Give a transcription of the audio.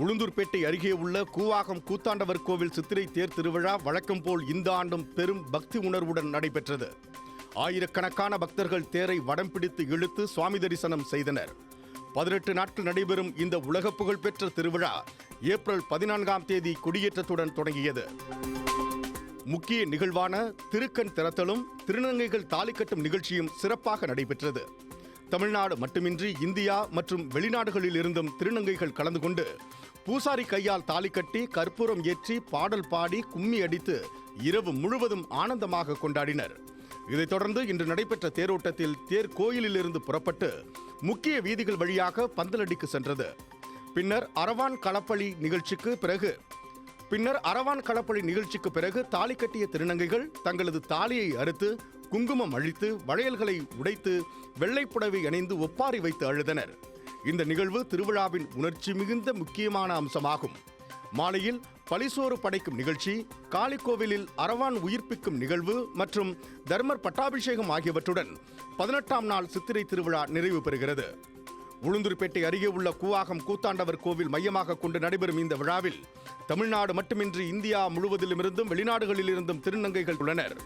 உளுந்தூர்பேட்டை அருகே உள்ள கூவாகம் கூத்தாண்டவர் கோவில் சித்திரை தேர் திருவிழா வழக்கம் போல் இந்த ஆண்டும் பெரும் பக்தி உணர்வுடன் நடைபெற்றது. ஆயிரக்கணக்கான பக்தர்கள் தேரை வடம் பிடித்து இழுத்து சுவாமி தரிசனம் செய்தனர். 18 நாட்கள் நடைபெறும் இந்த உலக புகழ்பெற்ற திருவிழா ஏப்ரல் 14ஆம் தேதி கொடியேற்றத்துடன் தொடங்கியது. முக்கிய நிகழ்வான திருக்கண் திறத்தலும் திருநங்கைகள் தாலி கட்டும் நிகழ்ச்சியும் சிறப்பாக நடைபெற்றது. தமிழ்நாடு மட்டுமின்றி இந்தியா மற்றும் வெளிநாடுகளில் இருந்தும் திருநங்கைகள் கலந்து கொண்டு பூசாரி கையால் தாலி கட்டி கற்பூரம் ஏற்றி பாடல் பாடி கும்மி அடித்து இரவு முழுவதும் ஆனந்தமாக கொண்டாடினர். இதைத் தொடர்ந்து இன்று நடைபெற்ற தேரோட்டத்தில் தேர் கோயிலிலிருந்து புறப்பட்டு முக்கிய வீதிகள் வழியாக பந்தலடிக்கு சென்றது. பின்னர் அரவான் களப்பலி நிகழ்ச்சிக்கு பிறகு தாலி கட்டிய திருநங்கைகள் தங்களது தாலியை அறுத்து குங்குமம் அழித்து வளையல்களை உடைத்து வெள்ளைப்புடவை அணிந்து ஒப்பாரி வைத்து அழுதனர். இந்த நிகழ்வு திருவிழாவின் உணர்ச்சி மிகுந்த முக்கியமான அம்சமாகும். மாலையில் பலிசோறு படைக்கும் நிகழ்ச்சி, காளிக்கோவிலில் அரவான் உயிர்ப்பிக்கும் நிகழ்வு மற்றும் தர்மர் பட்டாபிஷேகம் ஆகியவற்றுடன் 18ஆம் நாள் சித்திரை திருவிழா நிறைவு பெறுகிறது. உளுந்தூர்பேட்டை அருகே உள்ள கூவாகம் கூத்தாண்டவர் கோவில் மையமாக கொண்டு நடைபெறும் இந்த விழாவில் தமிழ்நாடு மட்டுமின்றி இந்தியா முழுவதிலுமிருந்தும் வெளிநாடுகளிலிருந்தும் திருநங்கைகள் உள்ளனர்.